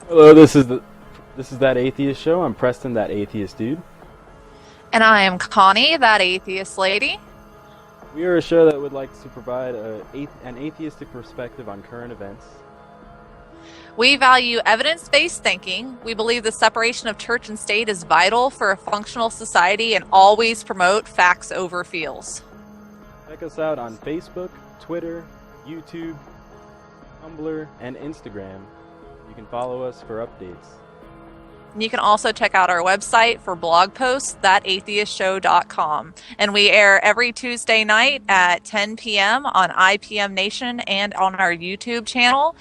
Hello, this is That Atheist Show. I'm Preston, that atheist dude. And I am Connie, that atheist lady. We are a show that would like to provide an atheistic perspective on current events. We value evidence based thinking. We believe the separation of church and state is vital for a functional society and always promote facts over feels. Check us out on Facebook, Twitter, YouTube, Tumblr, and Instagram. You can follow us for updates. You can also check out our website for blog posts, thatatheistshow.com. And we air every Tuesday night at 10 p.m. on IPM Nation and on our YouTube channel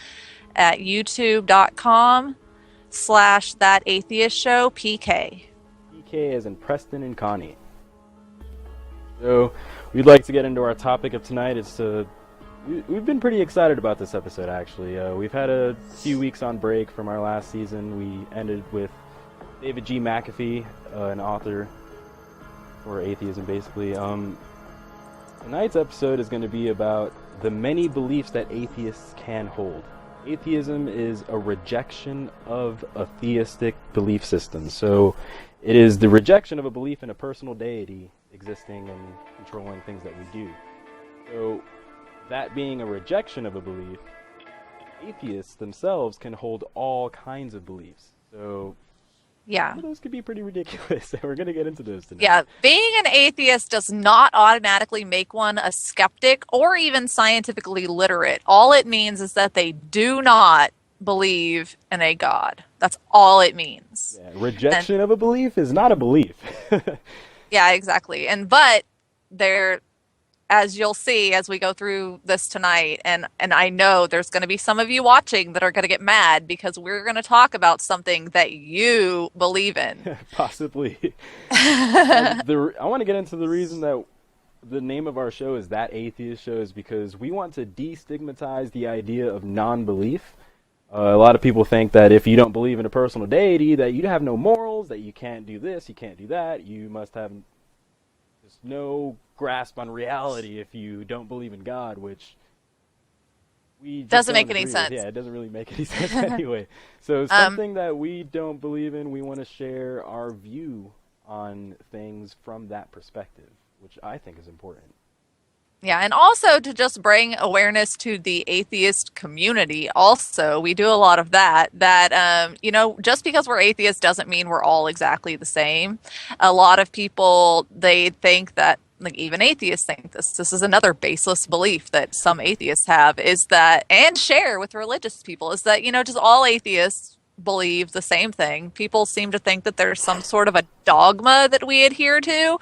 at youtube.com/thatatheistshow.pk. PK as in Preston and Connie. So, we'd like to get into our topic of tonight. We've been pretty excited about this episode, actually. We've had a few weeks on break from our last season. We ended with David G. McAfee, an author for atheism, basically. Tonight's episode is going to be about the many beliefs that atheists can hold. Atheism is a rejection of a theistic belief system. So it is the rejection of a belief in a personal deity existing and controlling things that we do. So that being a rejection of a belief, atheists themselves can hold all kinds of beliefs. So Yeah. those could be pretty ridiculous. We're going to get into those tonight. Yeah. Being an atheist does not automatically make one a skeptic or even scientifically literate. All it means is that they do not believe in a God. That's all it means. Yeah, rejection of a belief is not a belief. Yeah, exactly. But they're, as you'll see as we go through this tonight, and I know there's going to be some of you watching that are going to get mad because we're going to talk about something that you believe in. Possibly. I want to get into the reason that the name of our show is That Atheist Show is because we want to destigmatize the idea of non-belief. A lot of people think that if you don't believe in a personal deity, that you have no morals, that you can't do this, you can't do that, you must have just no grasp on reality if you don't believe in God, which we just Doesn't don't make any agree with. sense. Yeah, it doesn't really make any sense anyway. So something that we don't believe in, we want to share our view on things from that perspective, which I think is important. Yeah, and also to just bring awareness to the atheist community. Also, we do a lot of that. Just because we're atheists doesn't mean we're all exactly the same. A lot of people, they think that, like, even atheists think this. This is another baseless belief that some atheists have, is that, and share with religious people, is that, just all atheists believe the same thing. People seem to think that there's some sort of a dogma that we adhere to,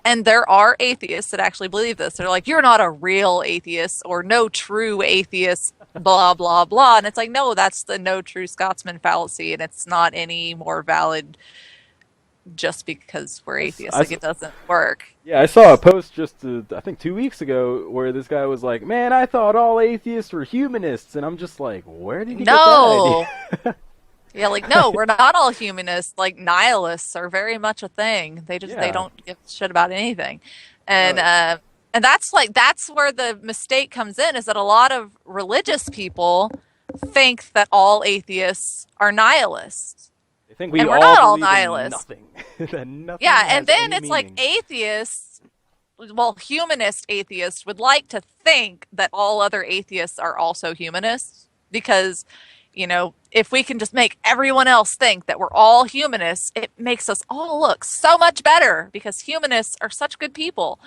and there are atheists that actually believe this. They're like, you're not a real atheist, or no true atheist, blah blah blah. And it's like, no, that's the no true Scotsman fallacy, and it's not any more valid just because we're atheists. Like, it doesn't work. Yeah, I saw a post just, I think 2 weeks ago, where this guy was like, man, I thought all atheists were humanists, and I'm just like, where did he get that idea? Yeah, like, no, we're not all humanists. Like, nihilists are very much a thing. They don't give a shit about anything. And and that's where the mistake comes in, is that a lot of religious people think that all atheists are nihilists. I think and we're not all believe in nihilists. nothing. That nothing Yeah, has and then any it's like meaning. atheists, well, humanist atheists would like to think that all other atheists are also humanists, because if we can just make everyone else think that we're all humanists, it makes us all look so much better, because humanists are such good people.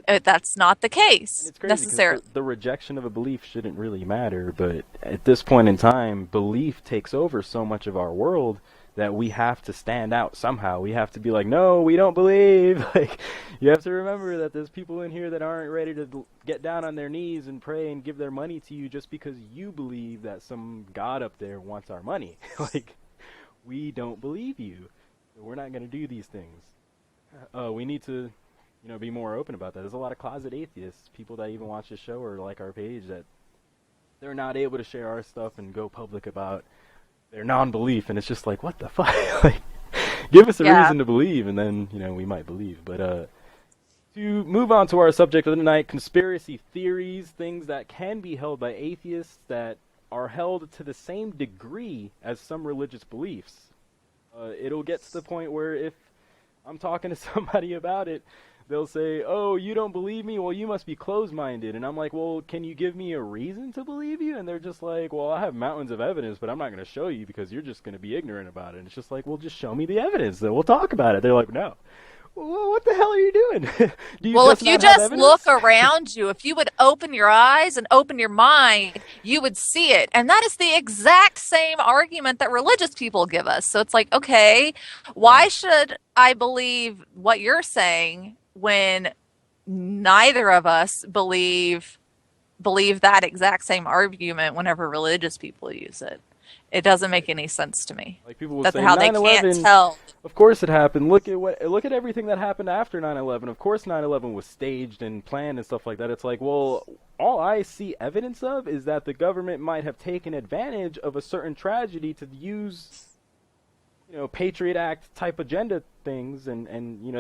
That's not the case And it's crazy necessarily. because the rejection of a belief shouldn't really matter, but at this point in time, belief takes over so much of our world that we have to stand out somehow. We have to be like, no, we don't believe. Like, you have to remember that there's people in here that aren't ready to get down on their knees and pray and give their money to you just because you believe that some God up there wants our money. Like, we don't believe you. So we're not going to do these things. We need to, be more open about that. There's a lot of closet atheists, people that even watch this show or like our page, that they're not able to share our stuff and go public about their non-belief, and it's just like, what the fuck? Like, give us a reason to believe, and then, we might believe. But to move on to our subject of the night, conspiracy theories, things that can be held by atheists that are held to the same degree as some religious beliefs. It'll get to the point where if I'm talking to somebody about it, they'll say, oh, you don't believe me? Well, you must be closed-minded. And I'm like, well, can you give me a reason to believe you? And they're just like, well, I have mountains of evidence, but I'm not going to show you because you're just going to be ignorant about it. And it's just like, well, just show me the evidence, then we'll talk about it. They're like, no. Well, what the hell are you doing? Do you well, just if you not have just evidence? look around you, if you would open your eyes and open your mind, you would see it. And that is the exact same argument that religious people give us. So it's like, okay, why should I believe what you're saying when neither of us believe that exact same argument whenever religious people use it? It doesn't make any sense to me. Like people will That's say, how they 9/11, can't tell. Of course it happened. Look at everything that happened after 9/11. Of course 9/11 was staged and planned and stuff like that. It's like, well, all I see evidence of is that the government might have taken advantage of a certain tragedy to use, Patriot Act type agenda things, and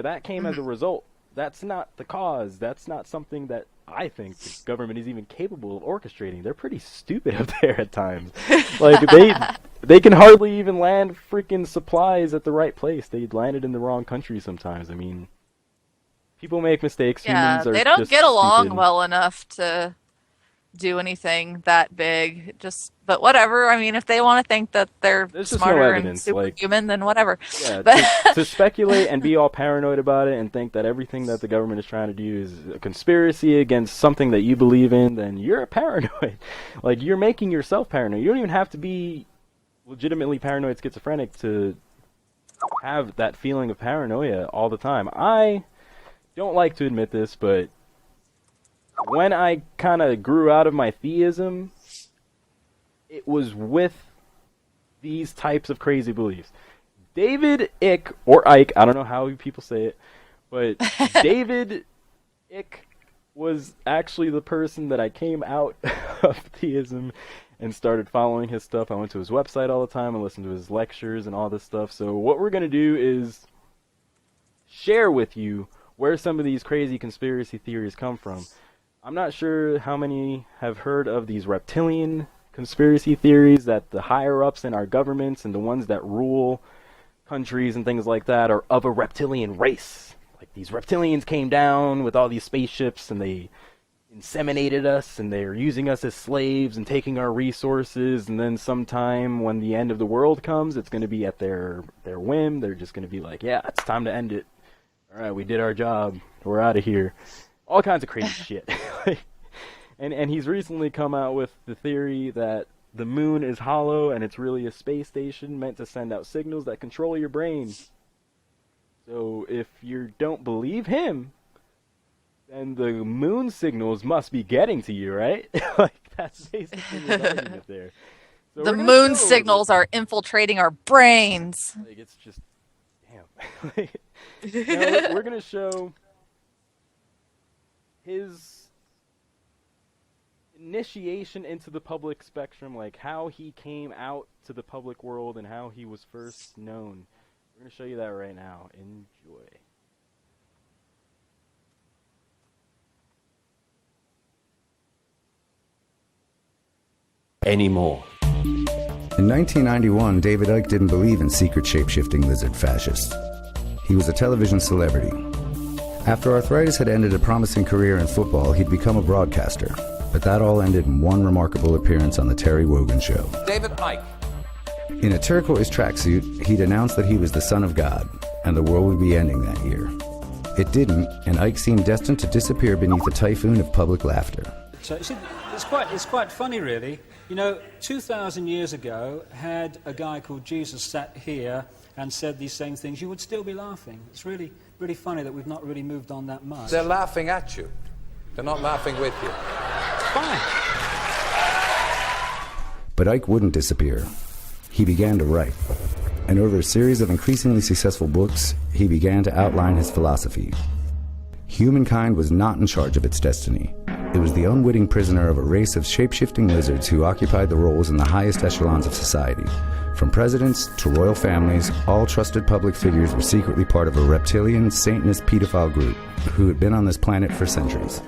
that came as a result. That's not the cause. That's not something that I think the government is even capable of orchestrating. They're pretty stupid up there at times. Like they can hardly even land freaking supplies at the right place. They landed in the wrong country sometimes. I mean, people make mistakes. Yeah, Humans are they don't just get along stupid. well enough to do anything that big. But whatever. I mean, if they want to think that they're There's just smarter no and evidence. superhuman, then whatever. Yeah, But to speculate and be all paranoid about it and think that everything that the government is trying to do is a conspiracy against something that you believe in, then you're a paranoid. Like, you're making yourself paranoid. You don't even have to be legitimately paranoid schizophrenic to have that feeling of paranoia all the time. I don't like to admit this, but when I kind of grew out of my theism, it was with these types of crazy beliefs. David Icke, or Icke, I don't know how people say it, but David Icke was actually the person that I came out of theism and started following his stuff. I went to his website all the time and listened to his lectures and all this stuff. So what we're going to do is share with you where some of these crazy conspiracy theories come from. I'm not sure how many have heard of these reptilian conspiracy theories that the higher-ups in our governments and the ones that rule countries and things like that are of a reptilian race. Like, these reptilians came down with all these spaceships and they inseminated us and they're using us as slaves and taking our resources, and then sometime when the end of the world comes, it's going to be at their whim. They're just going to be like, yeah, it's time to end it. All right, we did our job. We're out of here. All kinds of crazy shit. And he's recently come out with the theory that the moon is hollow and it's really a space station meant to send out signals that control your brain. So if you don't believe him, then the moon signals must be getting to you, right? Like, that's basically his argument there. So the moon signals are infiltrating our brains. Like, it's just, damn. Now, we're going to show his initiation into the public spectrum, like how he came out to the public world and how he was first known. We're going to show you that right now. Enjoy. Anymore. In 1991, David Icke didn't believe in secret shape-shifting lizard fascists. He was a television celebrity. After arthritis had ended a promising career in football, he'd become a broadcaster. But that all ended in one remarkable appearance on the Terry Wogan Show. David Icke. In a turquoise tracksuit, he'd announced that he was the son of God, and the world would be ending that year. It didn't, and Icke seemed destined to disappear beneath a typhoon of public laughter. So you see, it's quite funny, really. 2,000 years ago, had a guy called Jesus sat here and said these same things, you would still be laughing. It's really, really funny that we've not really moved on that much. They're laughing at you. They're not laughing with you. Fine. But Icke wouldn't disappear. He began to write. And over a series of increasingly successful books, he began to outline his philosophy. Humankind was not in charge of its destiny. It was the unwitting prisoner of a race of shape-shifting lizards who occupied the roles in the highest echelons of society. From presidents to royal families, all trusted public figures were secretly part of a reptilian, Satanist pedophile group who had been on this planet for centuries.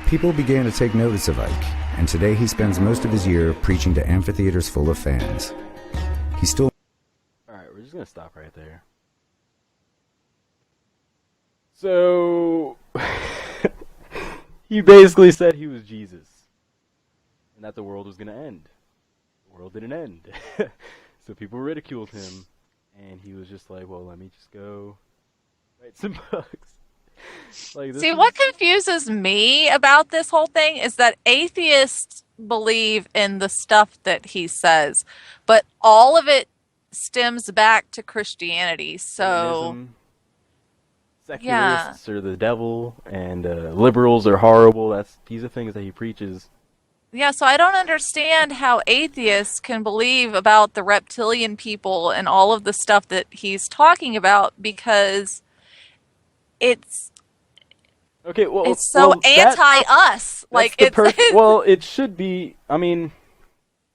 People began to take notice of Icke, and today he spends most of his year preaching to amphitheaters full of fans. He still... Alright, we're just gonna stop right there. So, he basically said he was Jesus, and that the world was gonna end. The world didn't end. So people ridiculed him, and he was just like, well, let me just go write some books. Like, See, what confuses me about this whole thing is that atheists believe in the stuff that he says, but all of it stems back to Christianity. So, Feminism, secularists are the devil, and liberals are horrible. These are things that he preaches. yeah, so I don't understand how atheists can believe about the reptilian people and all of the stuff that he's talking about, because it's Okay, well, it's so anti-us. Like, well, it should be. I mean,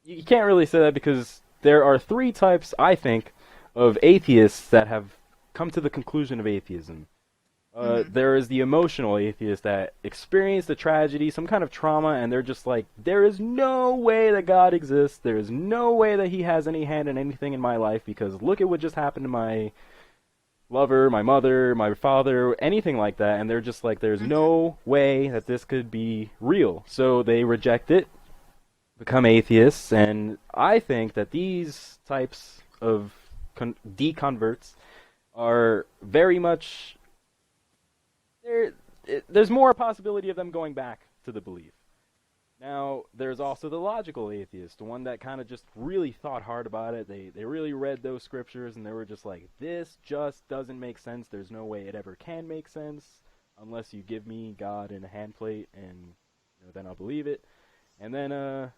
you can't really say that because there are three types, I think, of atheists that have come to the conclusion of atheism. There is the emotional atheist that experienced a tragedy, some kind of trauma, and they're just like, there is no way that God exists. There is no way that he has any hand in anything in my life because look at what just happened to my lover, my mother, my father, anything like that, and they're just like, there's no way that this could be real. So they reject it, become atheists, and I think that these types of deconverts are very much... There's more possibility of them going back to the belief. Now, there's also the logical atheist, the one that kind of just really thought hard about it. They really read those scriptures, and they were just like, this just doesn't make sense. There's no way it ever can make sense unless you give me God in a handplate, and then I'll believe it. And then the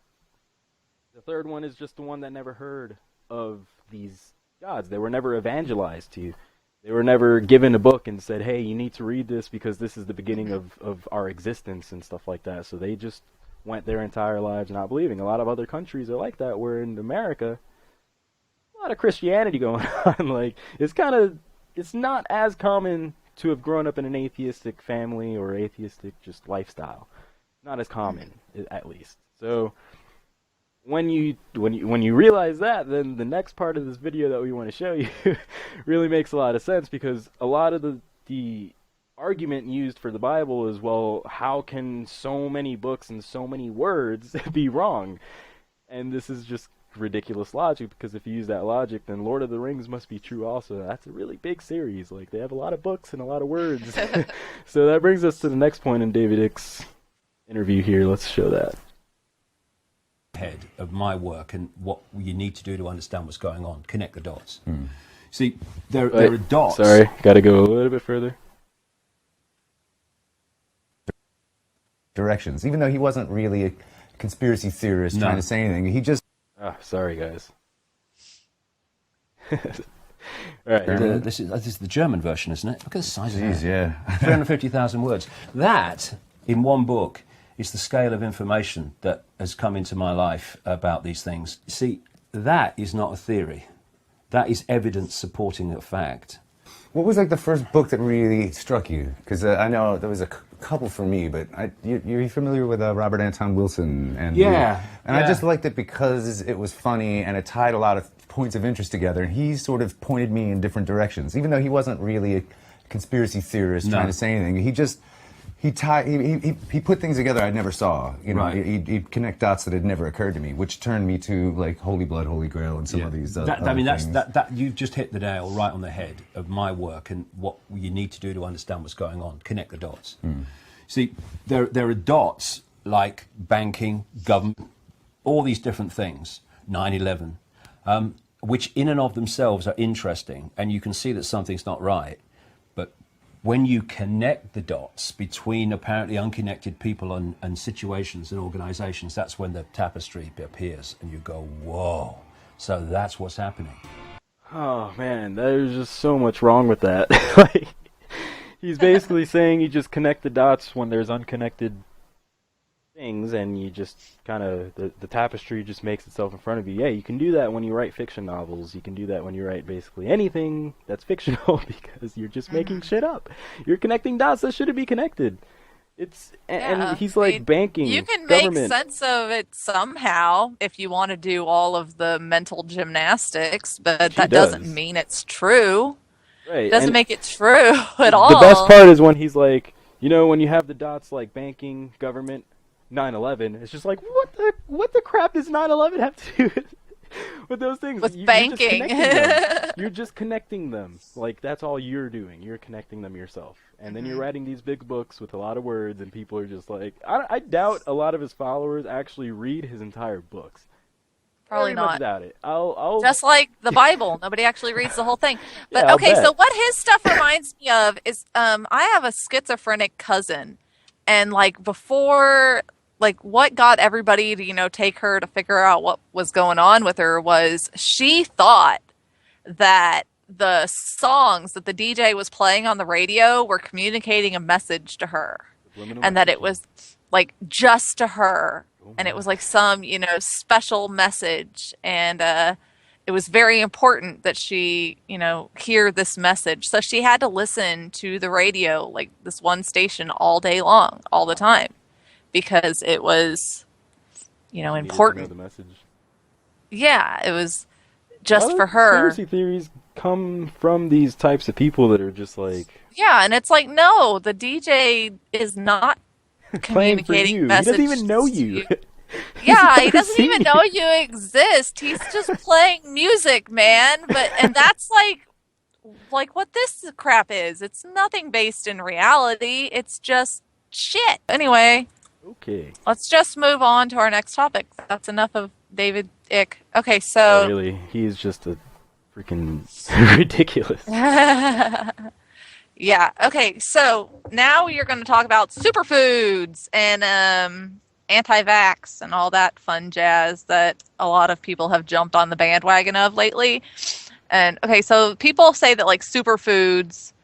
third one is just the one that never heard of these gods. They were never evangelized to you. They were never given a book and said, hey, you need to read this because this is the beginning of our existence and stuff like that. So they just went their entire lives not believing. A lot of other countries are like that, where in America, a lot of Christianity going on. Like, it's not as common to have grown up in an atheistic family or atheistic just lifestyle. Not as common, at least. So when you realize that, then the next part of this video that we want to show you really makes a lot of sense, because a lot of the argument used for the Bible is, well, how can so many books and so many words be wrong? And this is just ridiculous logic, because if you use that logic, then Lord of the Rings must be true also. That's a really big series. Like, they have a lot of books and a lot of words. So that brings us to the next point in David Icke's interview here. Let's show that. Head of my work and what you need to do to understand what's going on. Connect the dots. See, there are dots. Sorry, got to go a little bit further. Directions. Even though he wasn't really a conspiracy theorist trying to say anything, he just... Sorry, guys. All right. This is the German version, isn't it? Look at the size of it. yeah. 350,000 words. That, in one book, is the scale of information that has come into my life about these things. See, that is not a theory. That is evidence supporting a fact. What was like the first book that really struck you? Because I know there was a couple for me, but you're familiar with Robert Anton Wilson? And I just liked it because it was funny and it tied a lot of points of interest together. And he sort of pointed me in different directions, even though he wasn't really a conspiracy theorist trying to say anything. He put things together I never saw. He'd connect dots that had never occurred to me, which turned me to like Holy Blood, Holy Grail, and some of these. That you've just hit the nail right on the head of my work and what you need to do to understand what's going on. Connect the dots. See, there are dots like banking, government, all these different things. 9/11, which in and of themselves are interesting, and you can see that something's not right. When you connect the dots between apparently unconnected people and situations and organizations, that's when the tapestry appears and you go, whoa. So that's what's happening. Oh, man, there's just so much wrong with that. Like, he's basically saying you just connect the dots when there's unconnected things, and you just kind of, the tapestry just makes itself in front of you. Yeah, you can do that when you write fiction novels. You can do that when you write basically anything that's fictional, because you're just making shit up. You're connecting dots that shouldn't be connected. and he's like banking. You can government. make sense of it somehow if you want to do all of the mental gymnastics, but that doesn't mean it's true. Right. It doesn't make it true at all. The best part is when he's like, when you have the dots like banking, government, 9/11, it's just like, what the crap does 9/11 have to do with those things? With banking. You're just connecting them. Like, that's all you're doing. You're connecting them yourself. And then you're writing these big books with a lot of words, and people are just like, I doubt a lot of his followers actually read his entire books. Probably Very much not. doubt it. I'll Just like the Bible, nobody actually reads the whole thing. But Yeah, I'll okay, bet. so what his stuff reminds me of is I have a schizophrenic cousin, and like before, like what got everybody to take her to figure out what was going on with her was she thought that the songs that the DJ was playing on the radio were communicating a message to her, and that it was like just to her. And it was like some, special message. And it was very important that she, hear this message. So she had to listen to the radio, like this one station all day long, all the time. Because it was, important. Know the message. Yeah, it was just for her. Conspiracy theories come from these types of people that are just like... Yeah, and it's like, no, the DJ is not communicating messages. He doesn't even know you. Yeah, he doesn't even know you exist. He's just playing music, man. And that's like what this crap is. It's nothing based in reality. It's just shit. Anyway. Okay. Let's just move on to our next topic. That's enough of David Icke. Okay, so... Oh, really, he is just a freaking ridiculous. Yeah, okay, so now you're going to talk about superfoods and anti-vax and all that fun jazz that a lot of people have jumped on the bandwagon of lately. And okay, so people say that like superfoods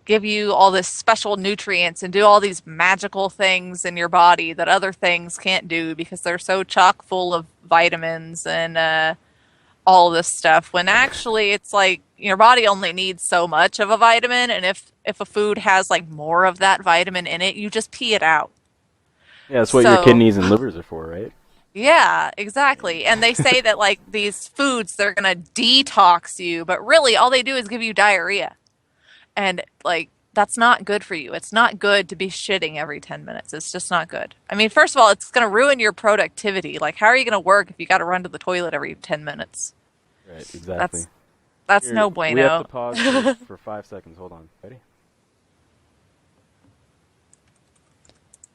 give you all this special nutrients and do all these magical things in your body that other things can't do because they're so chock full of vitamins and all this stuff, when actually it's like your body only needs so much of a vitamin, and if a food has like more of that vitamin in it, you just pee it out. Yeah, that's what your kidneys and livers are for, right? Yeah, exactly. And they say that like these foods, they're going to detox you, but really all they do is give you diarrhea. And like that's not good for you. It's not good to be shitting every 10 minutes. It's just not good. I mean, first of all, it's going to ruin your productivity. Like, how are you going to work if you got to run to the toilet every 10 minutes? Right, exactly. That's no bueno. We have to pause for 5 seconds. Hold on. Ready?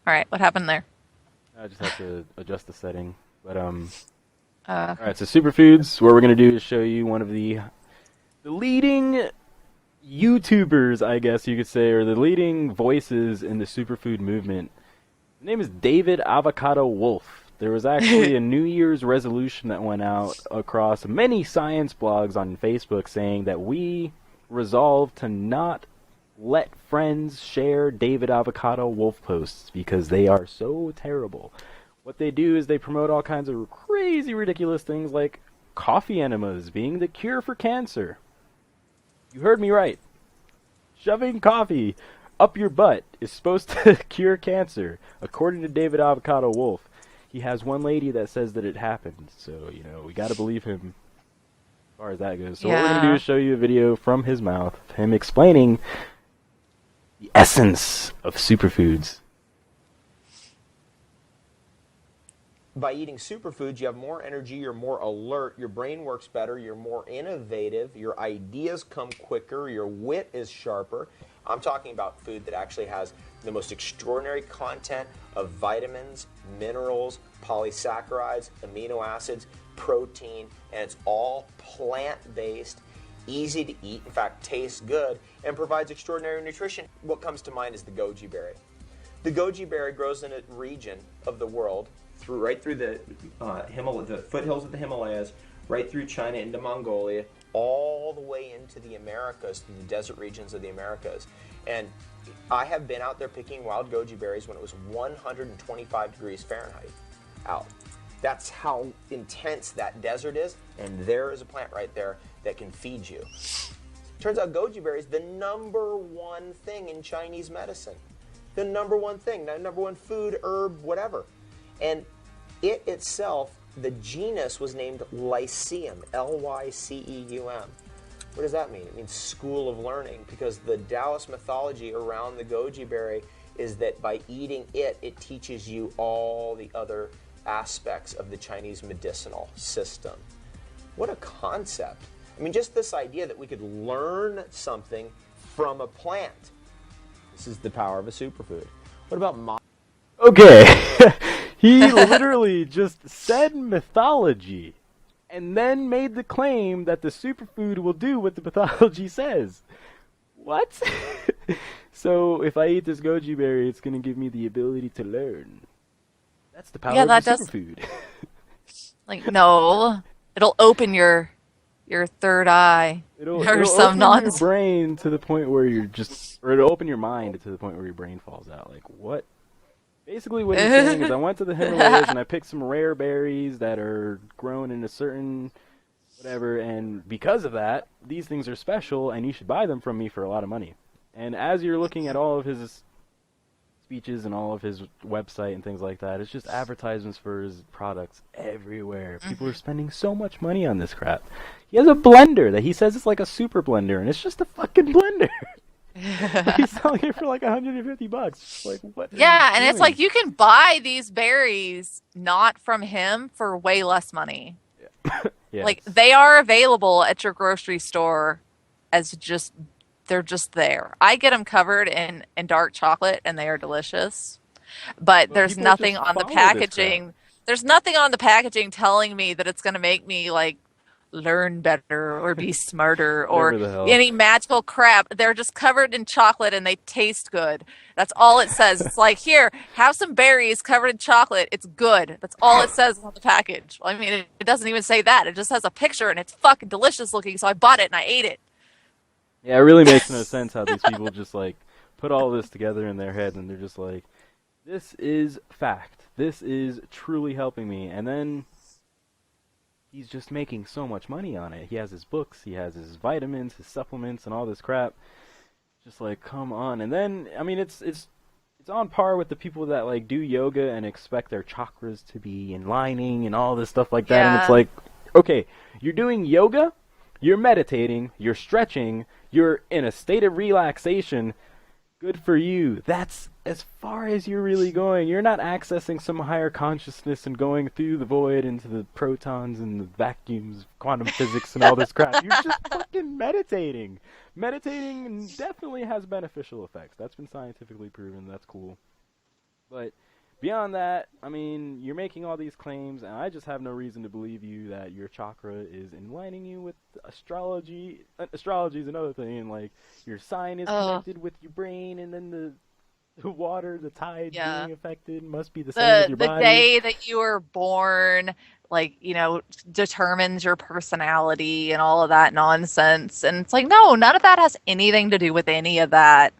All right, what happened there? I just have to adjust the setting. But all Okay. right, so superfoods. What we're gonna do is show you one of the leading YouTubers, I guess you could say, or the leading voices in the superfood movement. His name is David Avocado Wolfe. There was actually a New Year's resolution that went out across many science blogs on Facebook saying that we resolve to not let friends share David Avocado Wolfe posts because they are so terrible. What they do is they promote all kinds of crazy, ridiculous things like coffee enemas being the cure for cancer. You heard me right. Shoving coffee up your butt is supposed to cure cancer, according to David Avocado Wolfe. He has one lady that says that it happened, so, we gotta believe him as far as that goes. So what we're gonna do is show you a video from his mouth, of him explaining the essence of superfoods. By eating superfoods, you have more energy, you're more alert, your brain works better, you're more innovative, your ideas come quicker, your wit is sharper. I'm talking about food that actually has the most extraordinary content of vitamins, minerals, polysaccharides, amino acids, protein, and it's all plant-based, easy to eat, in fact, tastes good, and provides extraordinary nutrition. What comes to mind is the goji berry. The goji berry grows in a region of the world right through the foothills of the Himalayas, right through China into Mongolia, all the way into the Americas, through the desert regions of the Americas. And I have been out there picking wild goji berries when it was 125 degrees Fahrenheit out. That's how intense that desert is, and there is a plant right there that can feed you. Turns out goji berry is the #1 thing in Chinese medicine. The number one thing, the number one food, herb, whatever. And it itself, the genus was named Lyceum, Lyceum. What does that mean? It means school of learning, because the Taoist mythology around the goji berry is that by eating it, it teaches you all the other aspects of the Chinese medicinal system. What a concept. I mean, just this idea that we could learn something from a plant. This is the power of a superfood. What about Okay. He literally just said mythology and then made the claim that the superfood will do what the mythology says. What? So if I eat this goji berry, it's going to give me the ability to learn. That's the power of the superfood. Like, no. It'll open your third eye. It'll some open nonsense. your brain to the point where you're just... Or it'll open your mind to the point where your brain falls out. Like, what? Basically what he's saying is I went to the Himalayas and I picked some rare berries that are grown in a certain whatever, and because of that, these things are special and you should buy them from me for a lot of money. And as you're looking at all of his speeches and all of his website and things like that, it's just advertisements for his products everywhere. People are spending so much money on this crap. He has a blender that he says it's like a super blender, and it's just a fucking blender. He's selling it for like $150. Like, what? Yeah, and it's like you can buy these berries not from him for way less money. Yes. Like, they are available at your grocery store as just, they're just there. I get them covered in dark chocolate, and they are delicious. But there's nothing on the packaging. There's nothing on the packaging telling me that it's going to make me, like, learn better or be smarter or any magical crap. They're just covered in chocolate and they taste good. That's all it says. It's like, here, have some berries covered in chocolate. It's good. That's all it says on the package. I mean, it doesn't even say that. It just has a picture and it's fucking delicious looking. So I bought it and I ate it. Yeah, it really makes no sense how these people just like put all this together in their head and they're just like, this is fact. This is truly helping me. And then he's just making so much money on it. He has his books, he has his vitamins, his supplements, and all this crap. Just like, come on. And then, I mean, it's on par with the people that like do yoga and expect their chakras to be in lining and all this stuff like that. Yeah. And it's like, okay, you're doing yoga, you're meditating, you're stretching, you're in a state of relaxation. Good for you. That's as far as you're really going. You're not accessing some higher consciousness and going through the void into the protons and the vacuums, quantum physics and all this crap. You're just fucking meditating. Meditating definitely has beneficial effects. That's been scientifically proven. That's cool. But beyond that, I mean, you're making all these claims, and I just have no reason to believe you that your chakra is enlightening you with astrology. Astrology is another thing, and like your sign is connected with your brain, and then the water, the tide being affected must be the same with your body. The day that you were born, like, you know, determines your personality and all of that nonsense. And it's like, no, none of that has anything to do with any of that.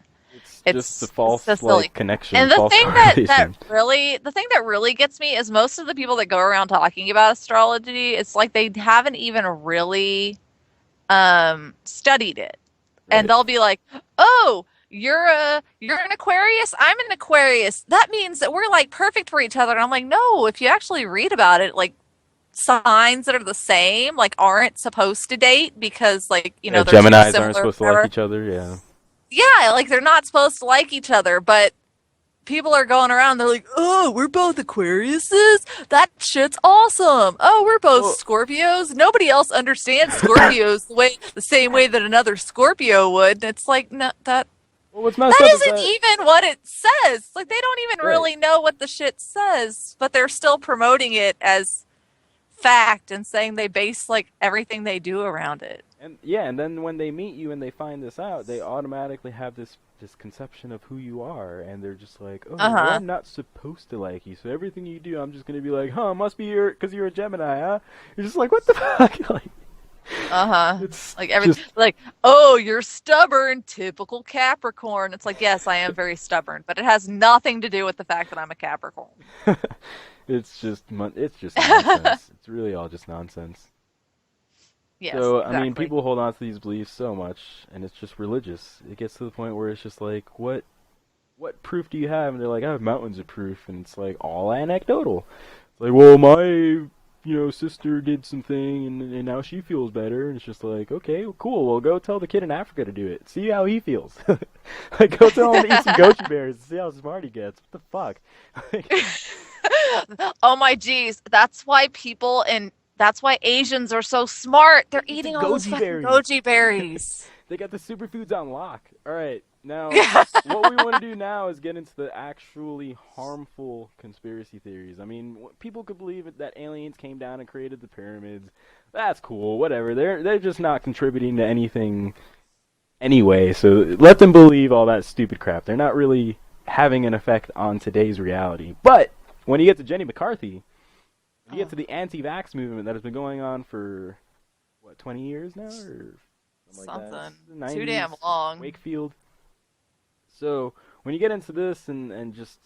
It's just the false connection. And the false thing correlation. the thing that really gets me is most of the people that go around talking about astrology, it's like they haven't even really studied it. Right. And they'll be like, oh, you're an Aquarius, I'm an Aquarius. That means that we're like perfect for each other. And I'm like, no, if you actually read about it, like signs that are the same, like aren't supposed to date because like, you know, Geminis aren't supposed to like each other. Yeah. Yeah, like they're not supposed to like each other, but people are going around, they're like, oh, we're both Aquariuses? That shit's awesome. Oh, we're both Scorpios? Nobody else understands Scorpios the same way that another Scorpio would. And it's like, no, that isn't even what it says. Like, they don't even really know what the shit says, but they're still promoting it as fact and saying they base, like, everything they do around it. And yeah, and then when they meet you and they find this out, they automatically have this conception of who you are, and they're just like, oh, well, I'm not supposed to like you, so everything you do, I'm just going to be like, must be because you're a Gemini, huh? You're just like, what the fuck? Like, It's like everything, like, oh, you're stubborn, typical Capricorn. It's like, yes, I am very stubborn, but it has nothing to do with the fact that I'm a Capricorn. It's just nonsense. It's really all just nonsense. Yes, so, exactly. I mean, people hold on to these beliefs so much, and it's just religious. It gets to the point where it's just like, what what proof do you have? And they're like, I have mountains of proof, and it's like all anecdotal. It's like, well, my sister did something, and now she feels better, and it's just like, okay, well, cool, well, go tell the kid in Africa to do it. See how he feels. Like, go tell him to eat some goji berries and see how smart he gets. What the fuck? Oh my geez, that's why Asians are so smart. They're eating all those fucking goji berries. They got the superfoods on lock. All right, now what we want to do now is get into the actually harmful conspiracy theories. I mean, people could believe that aliens came down and created the pyramids. That's cool, whatever. They're just not contributing to anything anyway, so let them believe all that stupid crap. They're not really having an effect on today's reality. But when you get to Jenny McCarthy, when you get to the anti-vax movement that has been going on for, 20 years now? Or something like that. Too damn long. Wakefield. So, when you get into this and just...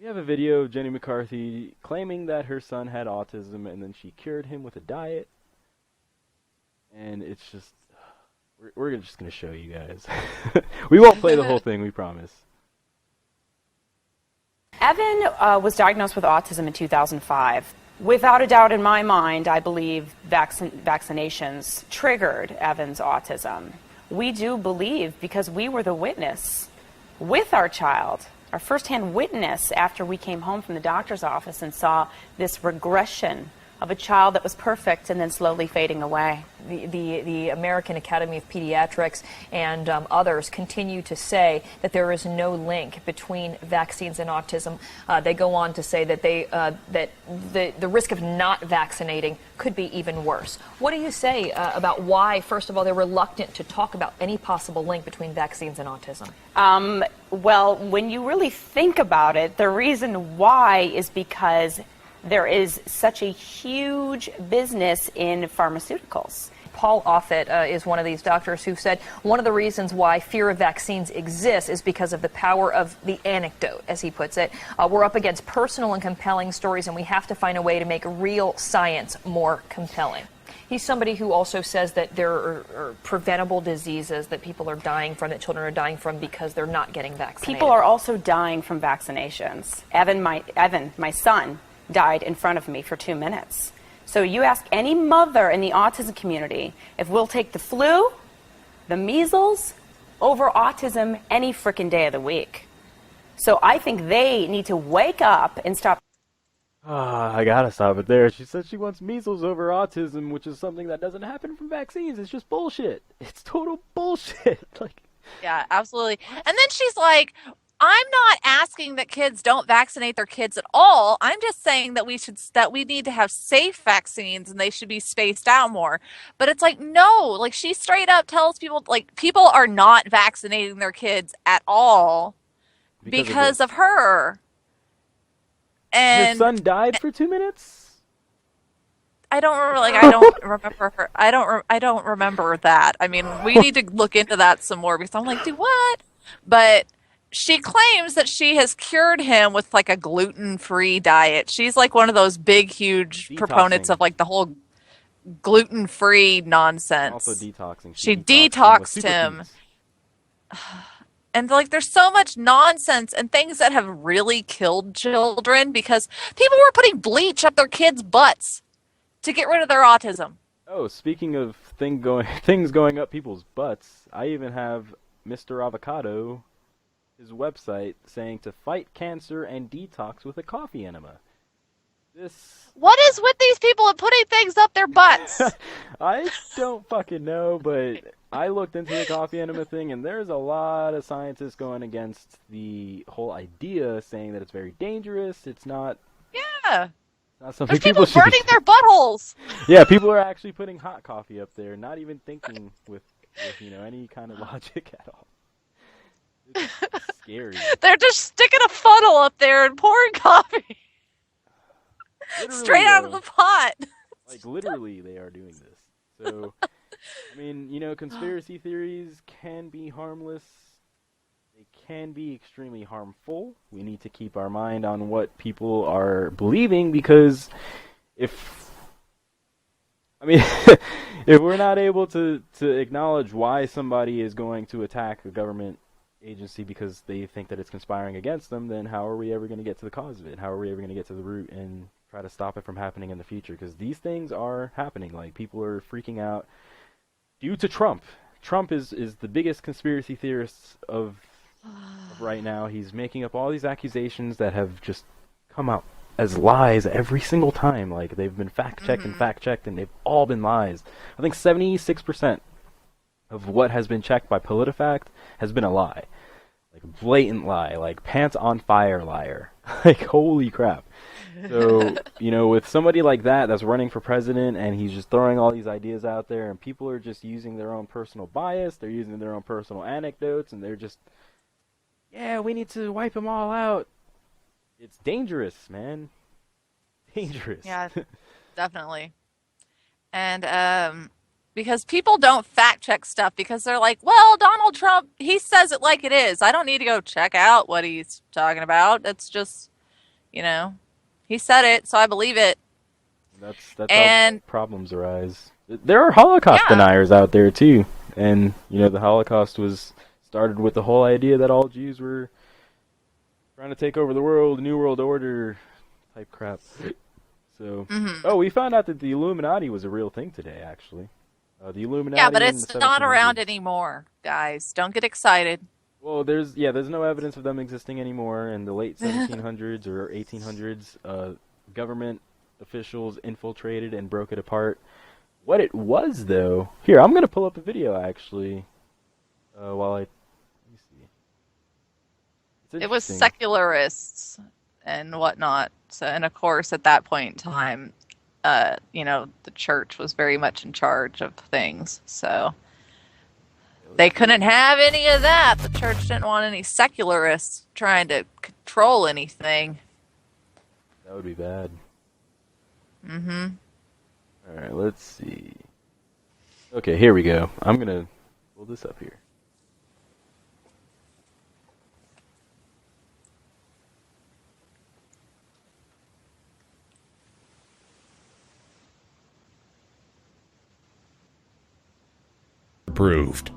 We have a video of Jenny McCarthy claiming that her son had autism and then she cured him with a diet. And it's just... We're just going to show you guys. We won't play the whole thing, we promise. Evan was diagnosed with autism in 2005. Without a doubt in my mind, I believe vaccinations triggered Evan's autism. We do believe, because we were the witness with our child, our firsthand witness after we came home from the doctor's office and saw this regression of a child that was perfect and then slowly fading away. The American Academy of Pediatrics and others continue to say that there is no link between vaccines and autism. They go on to say that the risk of not vaccinating could be even worse. What do you say about why, first of all, they're reluctant to talk about any possible link between vaccines and autism? Well, when you really think about it, the reason why is because there is such a huge business in pharmaceuticals. Paul Offit is one of these doctors who said one of the reasons why fear of vaccines exists is because of the power of the anecdote, as he puts it. We're up against personal and compelling stories, and we have to find a way to make real science more compelling. He's somebody who also says that there are preventable diseases that people are dying from, that children are dying from because they're not getting vaccinated. People are also dying from vaccinations. Evan, my son, died in front of me for 2 minutes. So you ask any mother in the autism community if we'll take the flu, the measles, over autism any frickin' day of the week. So I think they need to wake up and stop. I gotta stop it there. She said she wants measles over autism, which is something that doesn't happen from vaccines. It's just bullshit. It's total bullshit. Yeah, absolutely. And then she's like, I'm not asking that kids don't vaccinate their kids at all. I'm just saying that we need to have safe vaccines and they should be spaced out more. But it's like, no, like she straight up tells people, like, people are not vaccinating their kids at all because of her. And your son died for 2 minutes? I don't remember her. I don't remember that. I mean, we need to look into that some more because I'm like, do what? But she claims that she has cured him with like a gluten-free diet. She's like one of those big, huge proponents of like the whole gluten-free nonsense. Also detoxing. She detoxed him. And like there's so much nonsense and things that have really killed children because people were putting bleach up their kids' butts to get rid of their autism. Oh, speaking of things going up people's butts, I even have Mr. Avocado, his website, saying to fight cancer and detox with a coffee enema. What is with these people and putting things up their butts? I don't fucking know, but I looked into the coffee enema thing, and there's a lot of scientists going against the whole idea, saying that it's very dangerous. It's not. Yeah. Not something there's people burning their buttholes. Yeah, people are actually putting hot coffee up there, not even thinking with any kind of logic at all. It's scary. They're just sticking a funnel up there and pouring coffee. Literally, straight out of the pot. Like, literally, they are doing this. So, I mean, conspiracy theories can be harmless. They can be extremely harmful. We need to keep our mind on what people are believing because if we're not able to acknowledge why somebody is going to attack a government agency because they think that it's conspiring against them, then how are we ever going to get to the cause of it? How are we ever going to get to the root and try to stop it from happening in the future? Because these things are happening. Like, people are freaking out due to Trump. Trump is the biggest conspiracy theorist of right now. He's making up all these accusations that have just come out as lies every single time. Like, they've been fact-checked and fact-checked, and they've all been lies. I think 76% of what has been checked by PolitiFact has been a lie. Like, blatant lie. Like, pants on fire liar. Like, holy crap. So, with somebody like that that's running for president, and he's just throwing all these ideas out there, and people are just using their own personal bias, they're using their own personal anecdotes, and they're just, yeah, we need to wipe them all out. It's dangerous, man. Dangerous. Yeah, definitely. And because people don't fact check stuff because they're like, well, Donald Trump, he says it like it is. I don't need to go check out what he's talking about. It's just, he said it, so I believe it. That's how problems arise. There are Holocaust deniers out there too, and the Holocaust was started with the whole idea that all Jews were trying to take over the world, New World Order type crap. So, we found out that the Illuminati was a real thing today, actually. The Illuminati. Yeah, but it's not around anymore, guys. Don't get excited. Well, there's no evidence of them existing anymore. In the late 1700s or 1800s, government officials infiltrated and broke it apart. What it was, though, here, I'm going to pull up a video, actually, let me see. It was secularists and whatnot. So, and of course, at that point in time, the church was very much in charge of things. So they couldn't have any of that. The church didn't want any secularists trying to control anything. That would be bad. Mm-hmm. All right, let's see. Okay, here we go. I'm going to pull this up here. Approved.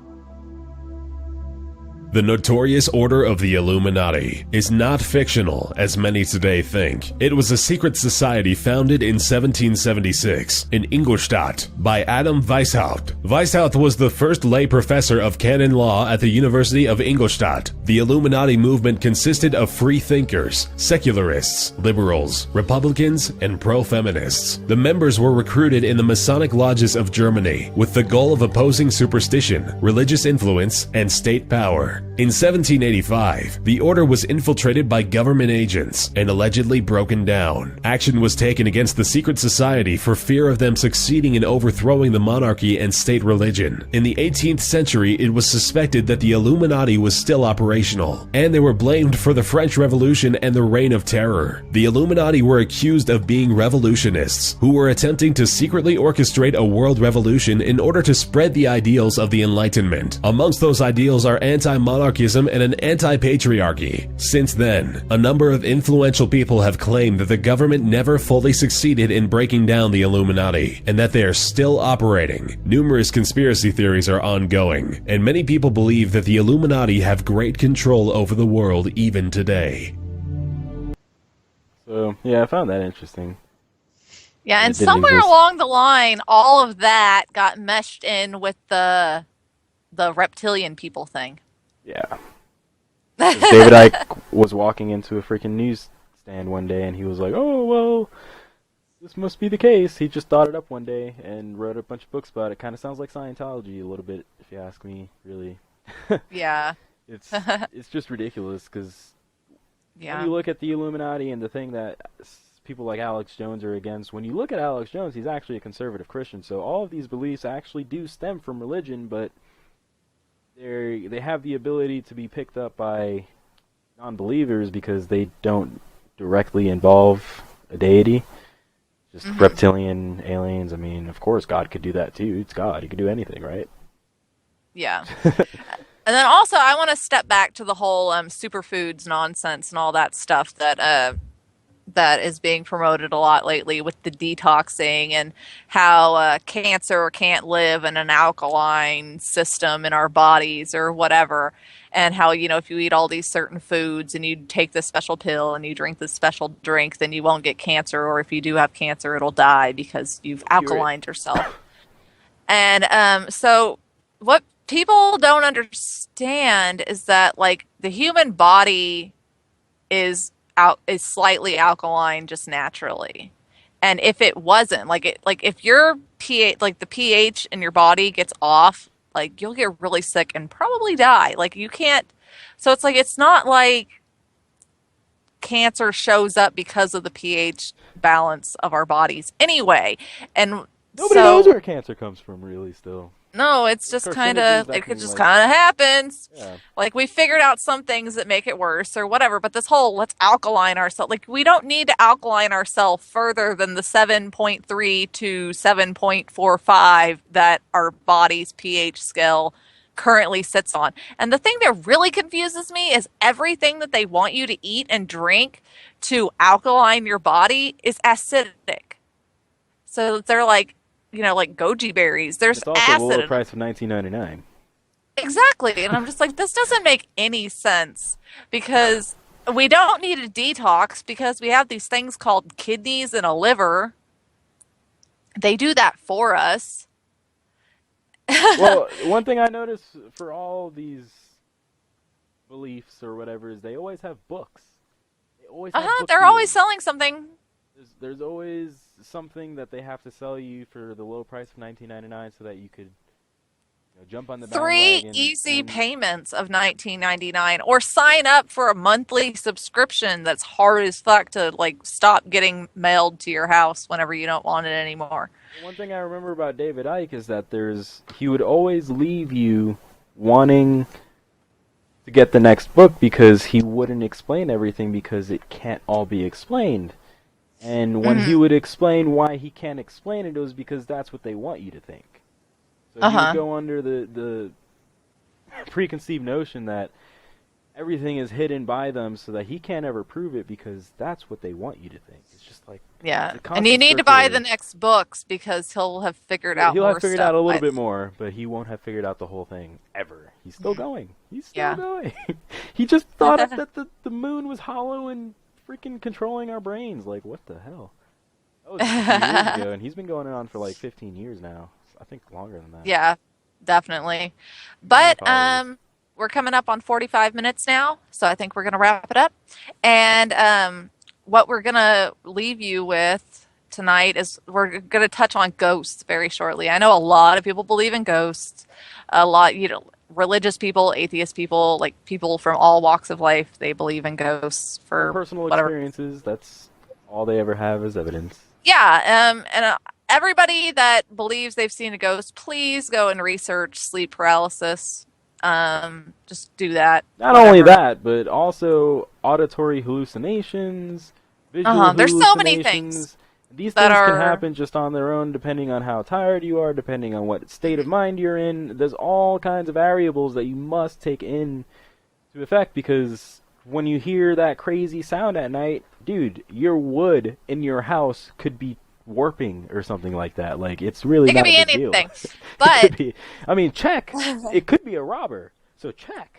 The notorious Order of the Illuminati is not fictional, as many today think. It was a secret society founded in 1776 in Ingolstadt by Adam Weishaupt. Weishaupt was the first lay professor of canon law at the University of Ingolstadt. The Illuminati movement consisted of free thinkers, secularists, liberals, Republicans, and pro-feminists. The members were recruited in the Masonic lodges of Germany with the goal of opposing superstition, religious influence, and state power. In 1785, the order was infiltrated by government agents and allegedly broken down. Action was taken against the secret society for fear of them succeeding in overthrowing the monarchy and state religion. In the 18th century, it was suspected that the Illuminati was still operational, and they were blamed for the French Revolution and the Reign of Terror. The Illuminati were accused of being revolutionists who were attempting to secretly orchestrate a world revolution in order to spread the ideals of the Enlightenment. Amongst those ideals are anti-monarchism and an anti-patriarchy. Since then, a number of influential people have claimed that the government never fully succeeded in breaking down the Illuminati, and that they are still operating. Numerous conspiracy theories are ongoing, and many people believe that the Illuminati have great control over the world even today. So, yeah, I found that interesting. Yeah, and somewhere along the line, all of that got meshed in with the reptilian people thing. Yeah. David Icke was walking into a freaking newsstand one day, and he was like, oh, well, this must be the case. He just thought it up one day and wrote a bunch of books about it. Kind of sounds like Scientology a little bit, if you ask me, really. Yeah. It's just ridiculous, because when you look at the Illuminati and the thing that people like Alex Jones are against, when you look at Alex Jones, he's actually a conservative Christian, so all of these beliefs actually do stem from religion, but they have the ability to be picked up by non-believers because they don't directly involve a deity. Just reptilian aliens. I mean, of course, God could do that too. It's God. He could do anything, right? Yeah. And then also, I want to step back to the whole superfoods nonsense and all that stuff that that is being promoted a lot lately with the detoxing and how cancer can't live in an alkaline system in our bodies or whatever. And how, if you eat all these certain foods and you take this special pill and you drink this special drink, then you won't get cancer. Or if you do have cancer, it'll die because you've alkalined yourself. And so what people don't understand is that, like, the human body is slightly alkaline just naturally. And if it wasn't, if your pH, like the pH in your body gets off, like, you'll get really sick and probably die. Like, you can't. So it's like, it's not like cancer shows up because of the pH balance of our bodies anyway. And nobody knows where cancer comes from, really, still. No, it's just kind of, it just kind of happens. Yeah. Like, we figured out some things that make it worse or whatever, but this whole let's alkaline ourselves, like, we don't need to alkaline ourselves further than the 7.3 to 7.45 that our body's pH scale currently sits on. And the thing that really confuses me is everything that they want you to eat and drink to alkaline your body is acidic. So they're like, like goji berries. There's it's also acid. the lower price of $19.99. Exactly. And I'm just like, this doesn't make any sense because we don't need a detox because we have these things called kidneys and a liver. They do that for us. Well, one thing I notice for all these beliefs or whatever is they always have books. They always have books. They're always selling something. There's always something that they have to sell you for the low price of $19.99 so that you could jump on the bandwagon. 3 easy payments of $19.99 or sign up for a monthly subscription that's hard as fuck to, like, stop getting mailed to your house whenever you don't want it anymore. One thing I remember about David Icke is that he would always leave you wanting to get the next book because he wouldn't explain everything because it can't all be explained. And when he would explain why he can't explain it, it was because that's what they want you to think. So he would go under the preconceived notion that everything is hidden by them so that he can't ever prove it because that's what they want you to think. It's just like... Yeah, and you need to buy the next books because he'll have figured out more stuff. He'll have figured out a little bit more, but he won't have figured out the whole thing ever. He's still going. He's still going. He just thought that the moon was hollow and freaking controlling our brains. Like, what the hell? That was 50 years ago, and he's been going on for like 15 years now. I think longer than that. Yeah, definitely. But we're coming up on 45 minutes now, so I think we're going to wrap it up. And what we're going to leave you with tonight is we're going to touch on ghosts very shortly. I know a lot of people believe in ghosts. A lot, religious people, atheist people, like people from all walks of life, they believe in ghosts for personal whatever. Experiences. That's all they ever have as evidence. Yeah, and everybody that believes they've seen a ghost, please go and research sleep paralysis. Just do that. Not only that, but also auditory hallucinations, visual hallucinations. There's so many things. These things can happen just on their own, depending on how tired you are, depending on what state of mind you're in. There's all kinds of variables that you must take into effect, because when you hear that crazy sound at night, dude, your wood in your house could be warping or something like that. Like, it's really not a big deal. It could be anything. But I mean, check. It could be a robber, so check.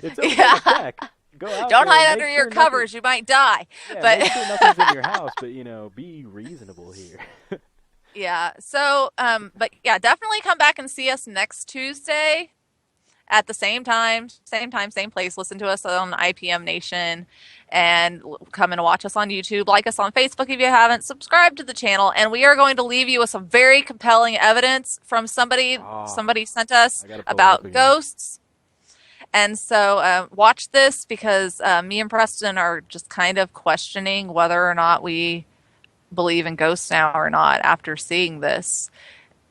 It's okay to check. Go out Don't there hide and under your covers. You might die. Yeah, but make sure nothing's in your house, but be reasonable here. Yeah. So, but yeah, definitely come back and see us next Tuesday at the same time, same place. Listen to us on IPM Nation, and come and watch us on YouTube. Like us on Facebook if you haven't. Subscribe to the channel, and we are going to leave you with some very compelling evidence from somebody. Somebody sent us about ghosts. And so watch this, because me and Preston are just kind of questioning whether or not we believe in ghosts now or not after seeing this.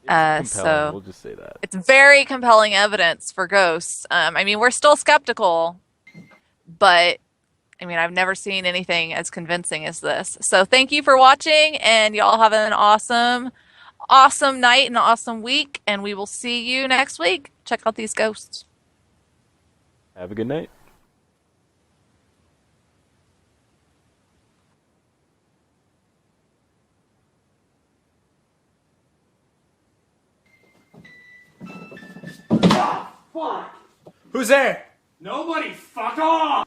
So we'll just say that. It's very compelling evidence for ghosts. I mean, we're still skeptical, but I mean, I've never seen anything as convincing as this. So thank you for watching, and y'all have an awesome night and an awesome week, and we will see you next week. Check out these ghosts. Have a good night. fuck? Who's there? Nobody, fuck off!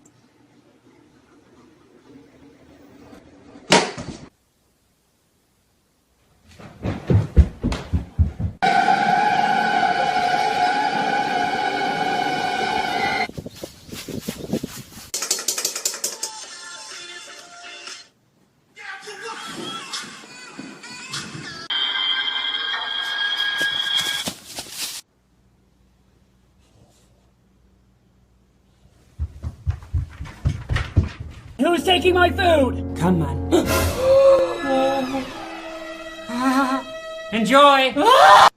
Who's taking my food? Come on. Enjoy.